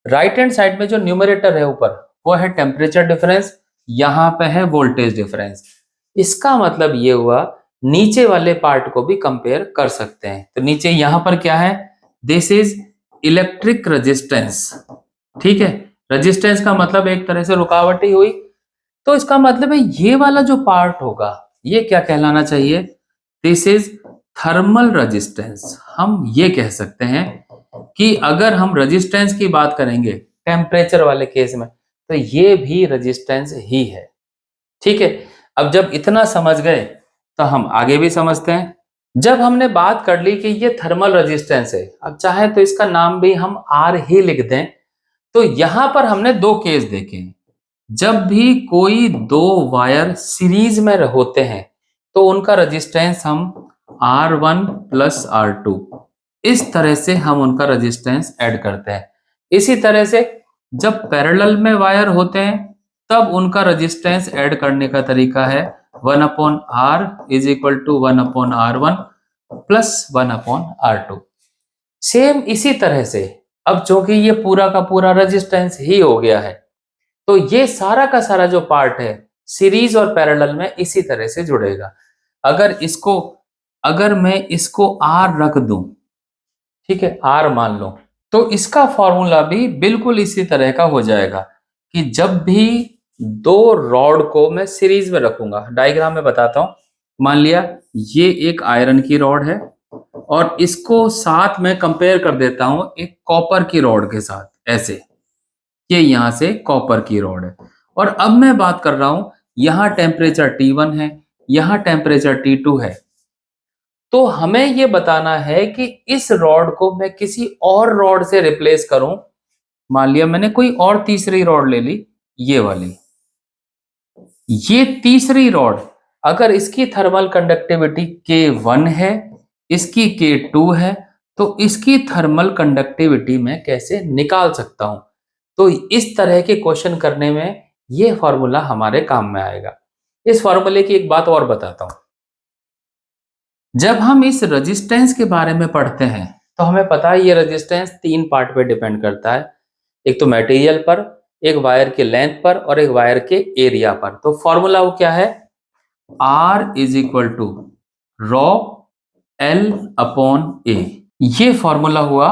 Right hand side में जो न्यूमरेटर है ऊपर, वो है टेम्परेचर डिफरेंस, यहां पे है वोल्टेज डिफरेंस। इसका मतलब ये हुआ, नीचे वाले पार्ट को भी कंपेयर कर सकते हैं। तो नीचे यहां पर क्या है, दिस इज इलेक्ट्रिक रेजिस्टेंस। ठीक है, रेजिस्टेंस का मतलब एक तरह से रुकावट ही हुई। तो इसका मतलब है ये वाला जो पार्ट होगा, ये क्या कहलाना चाहिए, दिस इज थर्मल रेजिस्टेंस। हम ये कह सकते हैं कि अगर हम रेजिस्टेंस की बात करेंगे टेम्परेचर वाले केस में, तो ये भी रेजिस्टेंस ही है। ठीक है, अब जब इतना समझ गए तो हम आगे भी समझते हैं। जब हमने बात कर ली कि ये थर्मल रेजिस्टेंस है, अब चाहे तो इसका नाम भी हम आर ही लिख दें। तो यहां पर हमने दो केस देखे हैं। जब भी कोई दो वायर सीरीज में होते हैं, तो उनका रेजिस्टेंस हम R1 प्लस R2, इस तरह से हम उनका रेजिस्टेंस ऐड करते हैं। इसी तरह से जब पैरेलल में वायर होते हैं, तब उनका रेजिस्टेंस ऐड करने का तरीका है 1 upon R is equal to 1 upon R1 plus 1 upon R2। Same इसी तरह से, अब चूंकि ये पूरा का पूरा रेजिस्टेंस ही हो गया है, तो ये सारा का सारा जो पार्ट है सीरीज और पैरेलल में इसी तरह से जुड़ेगा। अगर मैं इसको R रख दूं, ठीक है, R मान लो, तो इसका फॉर्मूला भी बिल्कुल इसी तरह का हो जाएगा कि जब भी दो रॉड को मैं सीरीज में रखूंगा, डायग्राम में बताता हूं। मान लिया ये एक आयरन की रॉड है, और इसको साथ में कंपेयर कर देता हूं एक कॉपर की रॉड के साथ, ऐसे। ये यहां से कॉपर की रॉड है, और अब मैं बात कर रहा हूं, यहां टेम्परेचर T1 है, यहां टेम्परेचर T2 है। तो हमें ये बताना है कि इस रॉड को मैं किसी और रॉड से रिप्लेस करूं। मान लिया मैंने कोई और तीसरी रॉड ले ली, ये वाली। ये तीसरी रॉड, अगर इसकी थर्मल कंडक्टिविटी K1 है, इसकी K2 है, तो इसकी थर्मल कंडक्टिविटी मैं कैसे निकाल सकता हूं। तो इस तरह के क्वेश्चन करने में ये फॉर्मूला हमारे काम में आएगा। इस फॉर्मूले की एक बात और बताता हूं। जब हम इस रेजिस्टेंस के बारे में पढ़ते हैं, तो हमें पता है ये रेजिस्टेंस तीन पार्ट पे डिपेंड करता है। एक तो मटेरियल पर, एक वायर के लेंथ पर, और एक वायर के एरिया पर। तो फॉर्मूला वो क्या है, R is equal to rho L upon A. ये फॉर्मूला हुआ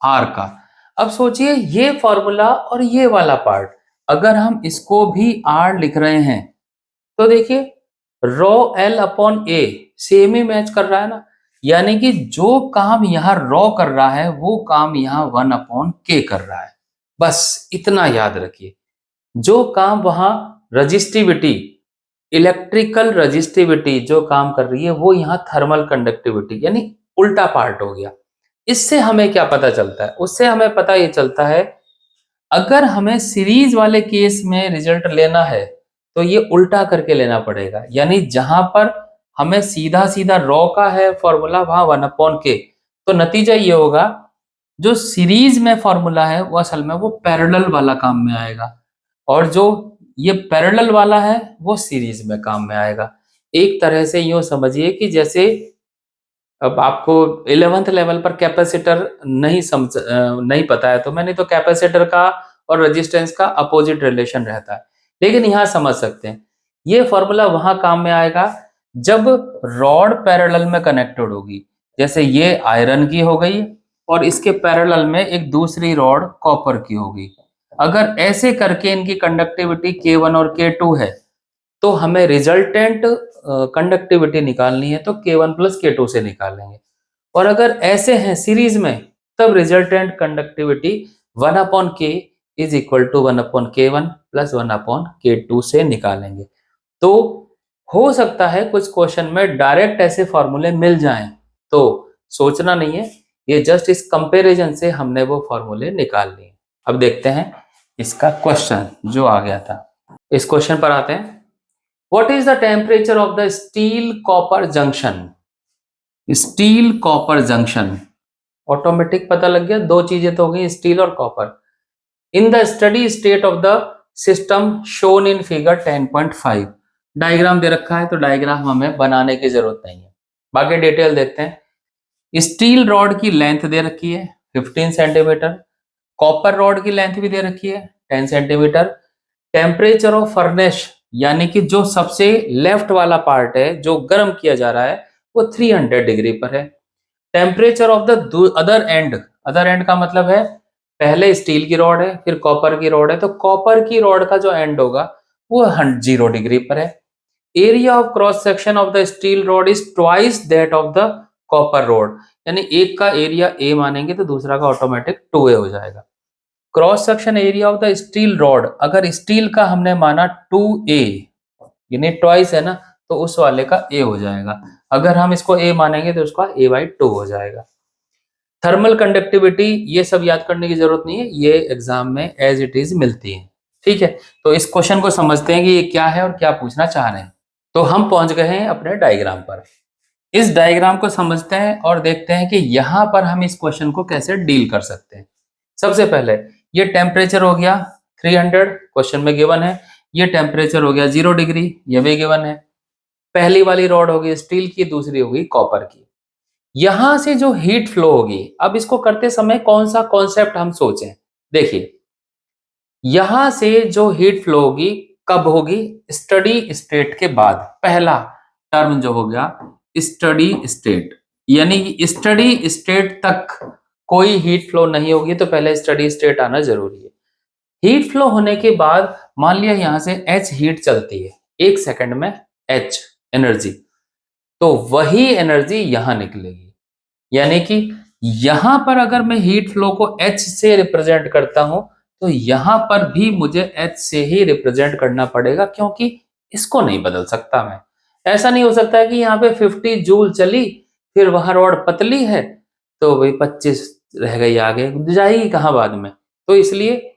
R का। अब सोचिए, ये फॉर्मूला और ये वाला पार्ट, अगर हम इसको भी R लिख रहे हैं, तो देखिए रॉ L अपॉन ए सेम ही मैच कर रहा है ना। यानी कि जो काम यहाँ रॉ कर रहा है वो काम यहाँ 1/k कर रहा है। बस इतना याद रखिए। जो काम वहां रजिस्टिविटी, इलेक्ट्रिकल रजिस्टिविटी जो काम कर रही है वो यहाँ थर्मल कंडक्टिविटी, यानी उल्टा पार्ट हो गया। इससे हमें क्या पता चलता है? उससे हमें पता ये चलता है, अगर हमें सीरीज वाले केस में रिजल्ट लेना है तो ये उल्टा करके लेना पड़ेगा। यानी जहां पर हमें सीधा सीधा रॉ का है फॉर्मूला वहां 1/k, तो नतीजा ये होगा जो सीरीज में फॉर्मूला है वो असल में वो पैरेलल वाला काम में आएगा, और जो ये पैरेलल वाला है वो सीरीज में काम में आएगा। एक तरह से यूं समझिए कि जैसे अब आपको 11th लेवल पर कैपेसिटर नहीं पता है तो मैंने तो कैपेसिटर का और रेजिस्टेंस का अपोजिट रिलेशन रहता है, लेकिन यहाँ समझ सकते हैं ये फॉर्मूला वहां काम में आएगा जब रॉड पैरेलल में कनेक्टेड होगी। जैसे ये आयरन की हो गई और इसके पैरेलल में एक दूसरी रॉड कॉपर की होगी। अगर ऐसे करके इनकी कंडक्टिविटी K1 और K2 है तो हमें रिजल्टेंट कंडक्टिविटी निकालनी है तो K1 प्लस K2 से निकालेंगे। और अगर ऐसे हैं सीरीज में तब resultant conductivity 1/k is equal to 1/K1 plus 1/K2 से निकालेंगे। तो हो सकता है कुछ क्वेश्चन में डायरेक्ट ऐसे फॉर्मूले मिल जाएं, तो सोचना नहीं है, ये जस्ट इस कंपैरिजन से हमने वो फॉर्मूले निकाल लिए। अब देखते हैं इसका क्वेश्चन जो आ गया था। इस क्वेश्चन पर आते हैं। What is the temperature of the steel copper junction? Steel copper junction, automatic पता लग गया, दो चीजें तो हो गई स्टील और copper. In the steady state of the system shown in figure 10.5, diagram दे रखा है तो डायग्राम हमें बनाने की जरूरत नहीं है, बाकी डिटेल देखते हैं। स्टील रॉड की लेंथ दे रखी है 15 सेंटीमीटर, कॉपर रॉड की लेंथ भी दे रखी है 10 सेंटीमीटर। टेम्परेचर ऑफ फर्नेस यानी कि जो सबसे लेफ्ट वाला पार्ट है जो गर्म किया जा रहा है वो 300 डिग्री पर है। Temperature of the other and, other and का मतलब है पहले स्टील की रॉड है फिर कॉपर की रॉड है, तो कॉपर की रॉड का जो एंड होगा वो 0 डिग्री पर है। Area of cross section of the steel rod is twice that of the copper rod, यानी एक का एरिया ए मानेंगे तो दूसरा का ऑटोमेटिक 2a हो जाएगा। Cross section area of the steel rod, अगर स्टील का हमने माना 2a यानी ट्वाइस है ना, तो उस वाले का a हो जाएगा। अगर हम इसको a मानेंगे तो उसका a/2 हो जाएगा। थर्मल कंडक्टिविटी ये सब याद करने की जरूरत नहीं है, ये एग्जाम में एज इट इज मिलती है। ठीक है, तो इस क्वेश्चन को समझते हैं कि ये क्या है और क्या पूछना चाह रहे हैं। तो हम पहुंच गए हैं अपने डायग्राम पर। इस डायग्राम को समझते हैं और देखते हैं कि यहां पर हम इस क्वेश्चन को कैसे डील कर सकते हैं। सबसे पहले ये टेम्परेचर हो गया 300, क्वेश्चन में गिवन है। ये टेम्परेचर हो गया 0 डिग्री, ये भी गिवन है। पहली वाली रॉड होगी स्टील की, दूसरी होगी कॉपर की। यहां से जो हीट फ्लो होगी, अब इसको करते समय कौन सा कॉन्सेप्ट हम सोचें। देखिए यहां से जो हीट फ्लो होगी कब होगी? स्टडी स्टेट के बाद। पहला टर्म जो हो गया स्टडी स्टेट, यानी कि स्टडी स्टेट तक कोई हीट फ्लो नहीं होगी तो पहले स्टडी स्टेट आना जरूरी है। हीट फ्लो होने के बाद मान लिया यहां से H हीट चलती है 1 सेकंड में, H एनर्जी, तो वही एनर्जी यहां निकलेगी। यानी कि यहां पर अगर मैं हीट फ्लो को H से रिप्रेजेंट करता हूं तो यहां पर भी मुझे H से ही रिप्रेजेंट करना पड़ेगा, क्योंकि इसको नहीं बदल सकता मैं। ऐसा नहीं हो सकता है कि यहाँ पे 50 जूल चली फिर वहां रॉड पतली है तो वही 25 रह गई, आगे जाएगी कहाँ बाद में। तो इसलिए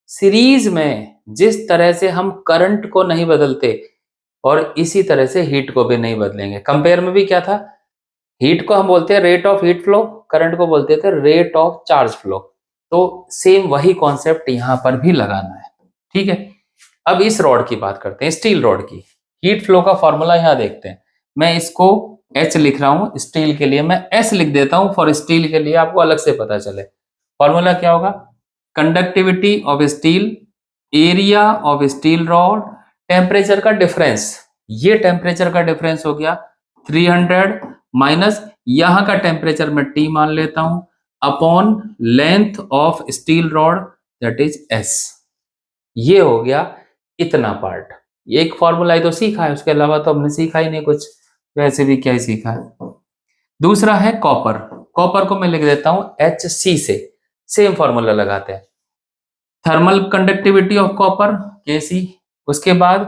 सीरीज में जिस तरह से हम करंट को नहीं बदलते और इसी तरह से हीट को भी नहीं बदलेंगे। कंपेयर में भी क्या था, हीट को हम बोलते हैं rate of heat flow, current को बोलते थे रेट ऑफ चार्ज फ्लो। तो सेम वही कॉन्सेप्ट यहां पर भी लगाना है। ठीक है, अब इस रॉड की बात करते हैं, स्टील रॉड की। हीट फ्लो का फॉर्मूला यहां देखते हैं। मैं इसको H लिख रहा हूं स्टील के लिए, मैं S लिख देता हूं फॉर स्टील के लिए, आपको अलग से पता चले। फॉर्मूला क्या होगा? Conductivity of steel, area of steel rod, temperature का डिफरेंस। ये टेम्परेचर का डिफरेंस हो गया 300 माइनस यहां का टेम्परेचर मैं T मान लेता हूं upon length of steel rod that is S। ये हो गया इतना पार्ट। एक फॉर्मूला ही तो सीखा है, उसके अलावा तो हमने सीखा ही नहीं कुछ, वैसे भी क्या ही सीखा है। दूसरा है कॉपर, कॉपर को मैं लिख देता हूं HC से, सेम फॉर्मूला लगाते हैं, thermal conductivity of copper Kc, उसके बाद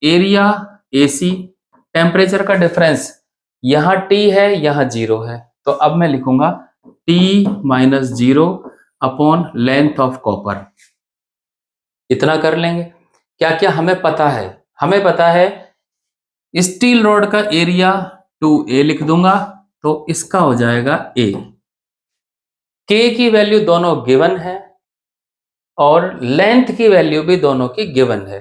एरिया AC, टेम्परेचर का डिफरेंस, यहां T है यहां 0 है, तो अब मैं लिखूंगा T minus 0 upon length of copper. इतना कर लेंगे। क्या क्या हमें पता है? हमें पता है स्टील रॉड का एरिया 2A लिख दूंगा, तो इसका हो जाएगा A। K की वैल्यू दोनों गिवन है और लेंथ की वैल्यू भी दोनों की गिवन है।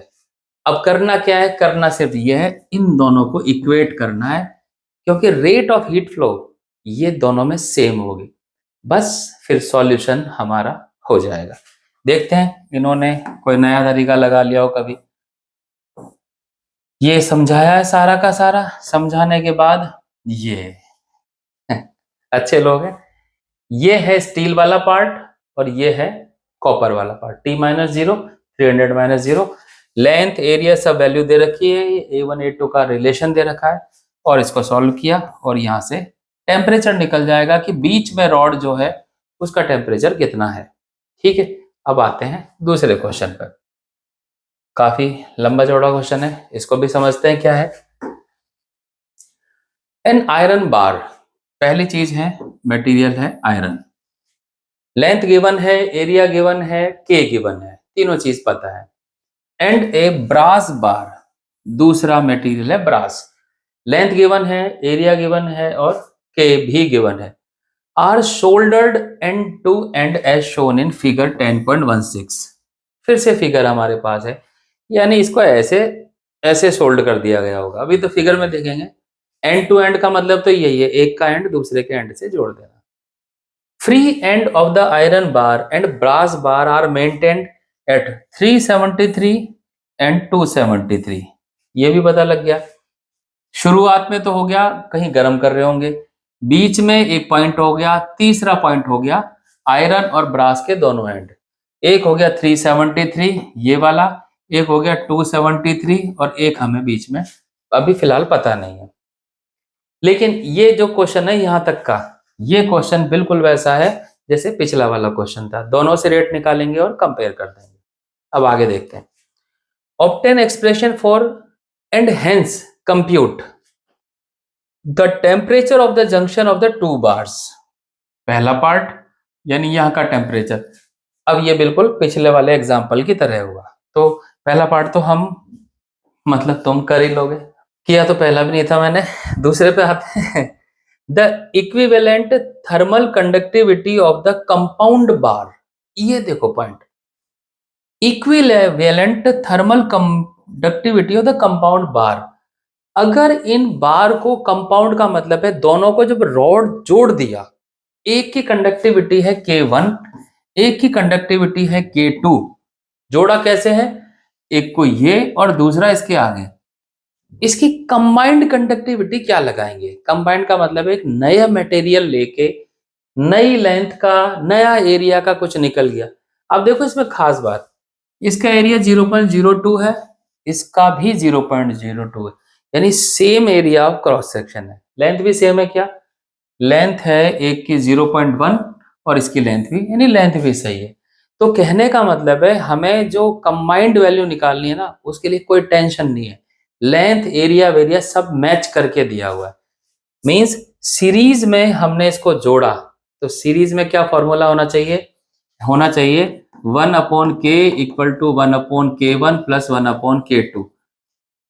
अब करना क्या है? करना सिर्फ यह है, इन दोनों को इक्वेट करना है, क्योंकि रेट ऑफ हीट फ्लो ये दोनों में सेम होगी। बस फिर सॉल्यूशन हमारा हो जाएगा। देखते हैं इन्होंने कोई नया तरीका लगा लिया हो कभी। ये समझाया है सारा का सारा, समझाने के बाद ये अच्छे लोग हैं। ये है स्टील वाला पार्ट और ये है कॉपर वाला part. T minus 0, 300 minus 0, length area सब वैल्यू दे रखी है, A1 A2 का रिलेशन दे रखा है, और इसको सॉल्व किया और यहाँ से टेम्परेचर निकल जाएगा कि बीच में रॉड जो है उसका टेम्परेचर कितना है। ठीक है, अब आते हैं दूसरे क्वेश्चन पर। काफी लंबा चौड़ा क्वेश्चन है, इसको भी समझते हैं क्या है। एन आयरन बार, पहली चीज है मटेरियल है आयरन, लेंथ गिवन है, एरिया गिवन है, K गिवन है, तीनों चीज पता है। एंड ए ब्रास बार, दूसरा मटेरियल है ब्रास, लेंथ गिवन है, एरिया गिवन है और K भी गिवन है। Are soldered end to end as shown in figure 10.16। फिर से फिगर हमारे पास है, यानी इसको ऐसे ऐसे सोल्ड कर दिया गया होगा। अभी तो फिगर में देखेंगे, एंड टू एंड का मतलब तो यही है, एक का एंड दूसरे के एंड से जोड़ देना। Free end of the iron bar and brass bar are maintained at 373 and 273। ये भी पता लग गया। शुरुआत में तो हो गया, कहीं गर्म कर रहे होंगे, बीच में एक पॉइंट हो गया, तीसरा पॉइंट हो गया आयरन और ब्रास के दोनों एंड। एक हो गया 373 ये वाला, एक हो गया 273 और एक हमें बीच में अभी फिलहाल पता नहीं है। लेकिन ये जो क्वेश्चन है यहां तक का, ये क्वेश्चन बिल्कुल वैसा है जैसे पिछला वाला क्वेश्चन था, दोनों से रेट निकालेंगे और कंपेयर कर देंगे। अब आगे देखते हैं। Obtain expression for and hence compute the temperature of the junction of the two bars. पहला पार्ट यानी यहाँ का टेम्परेचर, अब ये बिल्कुल पिछले वाले एग्जाम्पल की तरह हुआ। तो पहला पार्ट तो हम मतलब तुम कर ही लोगे, किया तो पहला भी नहीं था मैंने। दूसरे पे आते हैं, the equivalent thermal conductivity of the compound bar. ये देखो point, equivalent thermal conductivity of the compound bar. अगर इन बार को, कंपाउंड का मतलब है दोनों को जब रॉड जोड़ दिया, एक की कंडक्टिविटी है K1, एक की कंडक्टिविटी है K2। जोड़ा कैसे है? एक को ये और दूसरा इसके आगे, इसकी कंबाइंड कंडक्टिविटी क्या लगाएंगे? कंबाइंड का मतलब एक नया मटेरियल लेके नई लेंथ का, नया एरिया का कुछ निकल गया। अब देखो इसमें खास बात, इसका एरिया 0.02 है, इसका भी 0.02 है, यानी same area of cross section है। लेंथ भी सेम है क्या? लेंथ है एक की 0.1 और इसकी लेंथ भी, यानी लेंथ भी सही है। तो कहने का मतलब है हमें जो कंबाइंड वैल्यू निकालनी है ना, उसके लिए कोई टेंशन नहीं है, लेंथ एरिया वेरिया सब मैच करके दिया हुआ है। मींस सीरीज में हमने इसको जोड़ा, तो सीरीज में क्या फॉर्मूला होना चाहिए? होना चाहिए 1/k equal to 1/k1 plus 1/k2,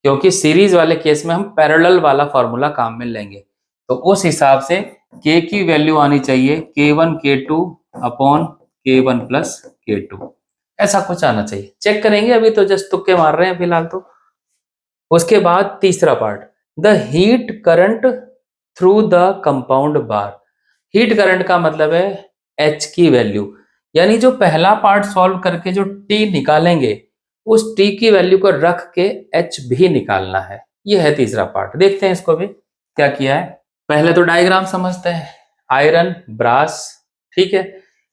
क्योंकि सीरीज वाले केस में हम पैरेलल वाला फॉर्मूला काम में लेंगे। तो उस हिसाब से k की वैल्यू आनी चाहिए k1 k2 upon k1 plus k2, ऐसा कुछ आना चाहिए। चेक करेंगे, अभी तो जस्ट तुक्के मार रहे हैं फिलहाल तो। उसके बाद तीसरा part, the heat current through the compound bar. Heat current का मतलब है H की वैल्यू, यानी जो पहला पार्ट सॉल्व करके जो T निकालेंगे, उस T की वैल्यू को रख के H भी निकालना है। ये है तीसरा पार्ट। देखते हैं इसको भी क्या किया है। पहले तो डायग्राम समझते हैं। आयरन ब्रास, ठीक है,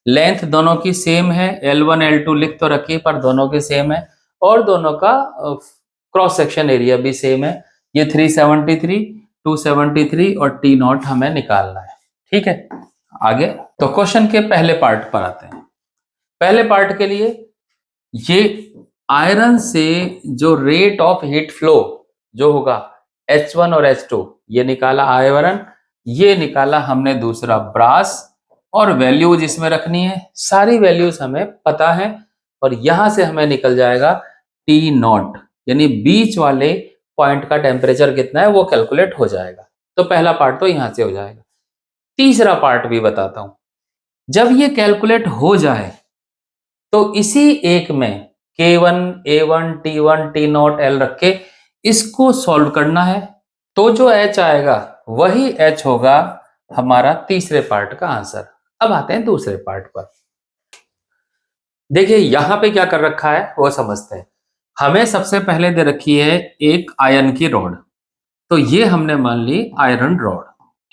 लेंथ दोनों की सेम है, L1 L2 लिख तो रखी पर दोनों की सेम है, और दोनों का क्रॉस सेक्शन एरिया भी सेम है। ये 373, 273 और T0 हमें निकालना है। ठीक है, आगे तो क्वेश्चन के पहले पार्ट पर आते हैं। पहले पार्ट के लिए ये आयरन से जो रेट ऑफ हीट फ्लो जो होगा H1 और H2, ये निकाला आयरन, ये निकाला हमने दूसरा ब्रास, और वैल्यूज इसमें रखनी है, सारी वैल्यूज हमें पता है, और यहां से हमें निकल जाएगा टी नॉट, यानी बीच वाले पॉइंट का टेम्परेचर कितना है वो कैलकुलेट हो जाएगा। तो पहला पार्ट तो यहां से हो जाएगा। तीसरा पार्ट भी बताता हूं। जब ये कैलकुलेट हो जाए तो इसी एक में K1, A1, T1, T not L रख के इसको सॉल्व करना है, तो जो H आएगा वही H होगा हमारा तीसरे पार्ट का आंसर। अब आते हैं दूसरे पार्ट पर। देखिए यहां पे क्या कर रखा है वो समझते हैं। हमें सबसे पहले दे रखी है एक आयरन की रॉड, तो ये हमने मान ली आयरन रॉड,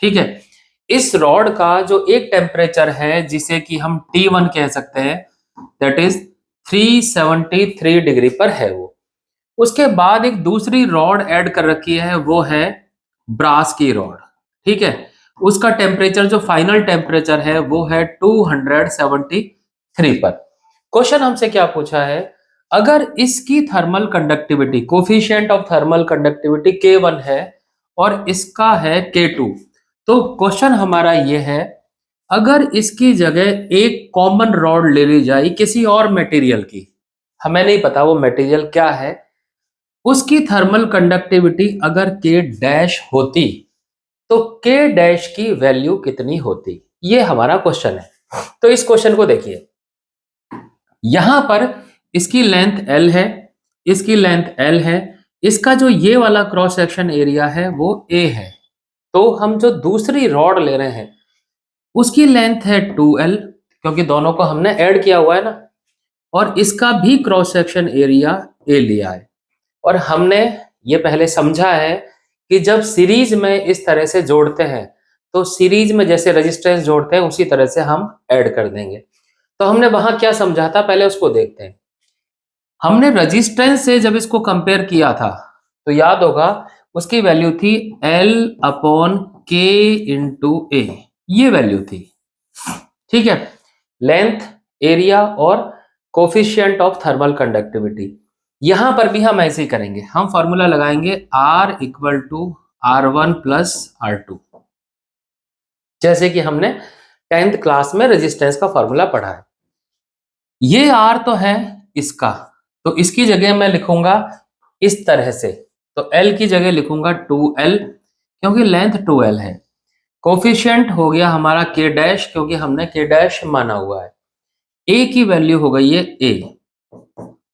ठीक है। इस रॉड का जो एक टेम्परेचर है जिसे कि हम T1 कह सकते हैं, दैट इज 373 डिग्री पर है वो। उसके बाद एक दूसरी रॉड ऐड कर रखी है, वो है ब्रास की रॉड, ठीक है। उसका टेम्परेचर जो फाइनल टेम्परेचर है वो है 273 पर। क्वेश्चन हमसे क्या पूछा है, अगर इसकी thermal conductivity, coefficient of thermal conductivity K1 है और इसका है K2, तो क्वेश्चन हमारा ये है, अगर इसकी जगह एक कॉमन रॉड ले ली जाए किसी और मटेरियल की, हमें नहीं पता वो मटेरियल क्या है, उसकी थर्मल कंडक्टिविटी अगर K डैश होती तो K डैश की वैल्यू कितनी होती, ये हमारा क्वेश्चन है। तो इस क्वेश्चन को देखिए, यहां पर इसकी लेंथ L है, इसकी लेंथ L है, इसका जो ये वाला क्रॉस सेक्शन एरिया है वो A है, तो हम जो दूसरी रॉड ले रहे हैं उसकी लेंथ है 2L, क्योंकि दोनों को हमने ऐड किया हुआ है ना, और इसका भी क्रॉस सेक्शन एरिया A लिया है। और हमने ये पहले समझा है कि जब सीरीज में इस तरह से जोड़ते हैं तो सीरीज में जैसे रेजिस्टेंस जोड़ते हैं उसी तरह से हम ऐड कर देंगे। तो हमने वहां क्या समझा था पहले उसको देखते हैं। हमने रेजिस्टेंस से जब इसको कंपेयर किया था तो याद होगा उसकी वैल्यू थी L upon K into A, ये वैल्यू थी, ठीक है। लेंथ, एरिया और कोफिशिएंट ऑफ थर्मल कंडक्टिविटी, यहां पर भी हम ऐसे ही करेंगे, हम फॉर्मूला लगाएंगे R equal to R1 plus R2, जैसे कि हमने 10th क्लास में रेजिस्टेंस का फॉर्मूला पढ़ा है। ये R तो है इसका, तो इसकी जगह मैं लिखूंगा इस तरह से, तो L की जगह लिखूंगा 2L, क्योंकि लेंथ 2L है। कोफिशिएंट हो गया हमारा K डैश, क्योंकि हमने K डैश माना हुआ है। A की वैल्यू हो गई है A,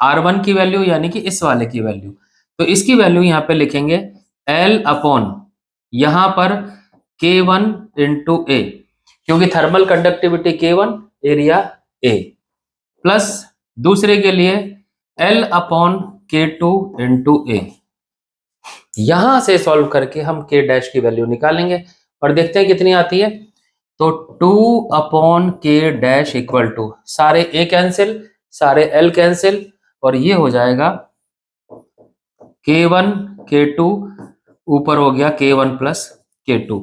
R1 की वैल्यू यानी कि इस वाले की वैल्यू, तो इसकी वैल्यू यहाँ पे लिखेंगे L अपॉन यहाँ पर K1 इंटू A, क्योंकि thermal conductivity K1, area A, plus दूसरे के लिए L upon K2 into A। यहां से सॉल्व करके हम K डैश की वैल्यू निकालेंगे और देखते हैं कितनी आती है। तो 2 upon K dash equal to, सारे A कैंसिल, सारे L कैंसिल, और ये हो जाएगा K1 K2, ऊपर हो गया K1 प्लस K2,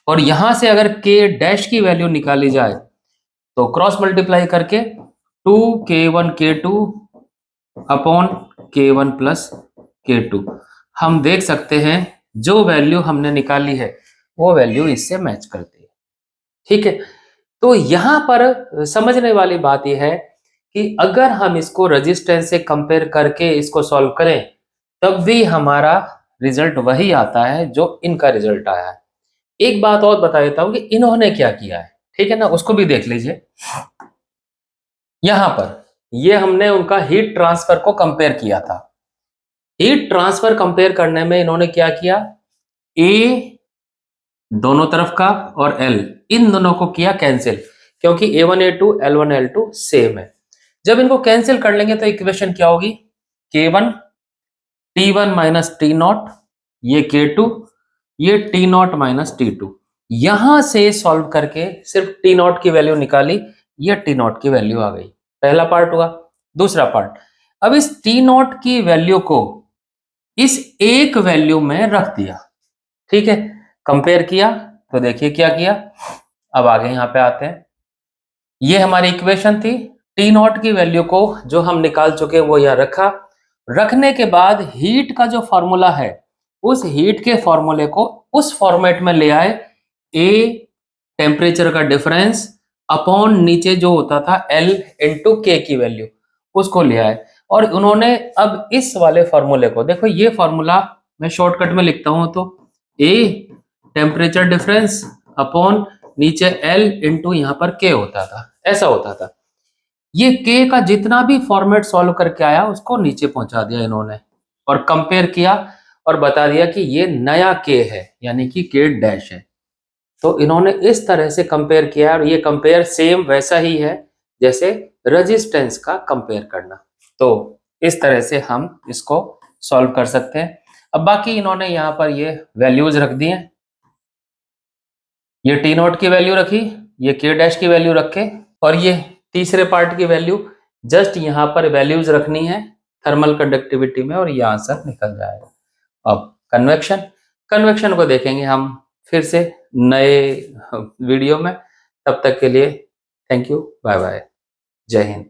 और यहां से अगर K डैश की वैल्यू निकाली जाए तो क्रॉस मल्टीप्लाई करके 2K1 K2 upon K1 plus K2, हम देख सकते हैं जो वैल्यू हमने निकाली है वो वैल्यू इससे मैच करती है, ठीक है। तो यहां पर समझने वाली बात यह है कि अगर हम इसको रेजिस्टेंस से कंपेयर करके इसको सॉल्व करें तब भी हमारा रिजल्ट वही आता है जो इनका रिजल्ट आया है। एक बात और बता देता हूं कि इन्होंने क्या किया है, ठीक है ना, उसको भी देख लीजिए। यहां पर ये हमने उनका हीट ट्रांसफर को कंपेयर किया था। हीट ट्रांसफर कंपेयर करने में इन्होंने क्या किया, ए दोनों तरफ का और L इन दोनों को किया कैंसिल, क्योंकि A1 A2 L1 L2 same है। जब इनको कैंसिल कर लेंगे तो इक्वेशन क्या होगी, K1 T1 minus T not, ये K2, ये T नॉट माइनस T2। यहां से सॉल्व करके सिर्फ T नॉट की वैल्यू निकाली, ये T नॉट की वैल्यू आ गई। पहला पार्ट हुआ। दूसरा पार्ट, अब इस T नॉट की वैल्यू को इस एक वैल्यू में रख दिया, ठीक है। कंपेयर किया तो देखिए क्या किया, अब आगे यहाँ पे आते हैं। ये हमारी इक्वेशन थी। टी नॉट की वैल्यू को जो हम निकाल चुके वो यहाँ रखा। रखने के बाद हीट का जो फॉर्मूला है, उस हीट के फॉर्मूले को उस फॉर्मेट में ले आए। ए टेम्परेचर का डिफरेंस अपॉन नीचे जो होता था एल इंटू के की वैल्यू, उसको ले आए। और उन्होंने अब इस वाले फॉर्मूले को देखो, ये फॉर्मूला मैं शॉर्टकट में लिखता हूं तो ए टेम्परेचर डिफरेंस अपॉन नीचे एल इंटू यहाँ पर के होता था, ऐसा होता था। ये के का जितना भी फॉर्मेट सॉल्व करके आया उसको नीचे पहुंचा दिया इन्होंने, और कंपेयर किया और बता दिया कि ये नया के है, यानी कि के डैश है। तो इन्होंने इस तरह से कंपेयर किया, और ये कंपेयर सेम वैसा ही है जैसे रेजिस्टेंस का कंपेयर करना। तो इस तरह से हम इसको सॉल्व कर सकते हैं। अब बाकी इन्होंने यहाँ पर ये वैल्यूज रख दी हैं। ये टी नॉट की वैल्यू रखी, ये के डैश की वैल्यू रखे, और ये तीसरे पार्ट की वैल्यू जस्ट यहाँ पर वैल्यूज रखनी है थर्मल कंडक्टिविटी में, और ये आंसर निकल जाएगा। अब कन्वेक्शन, कन्वेक्शन को देखेंगे हम फिर से नए वीडियो में। तब तक के लिए थैंक यू, बाय बाय, जय हिंद।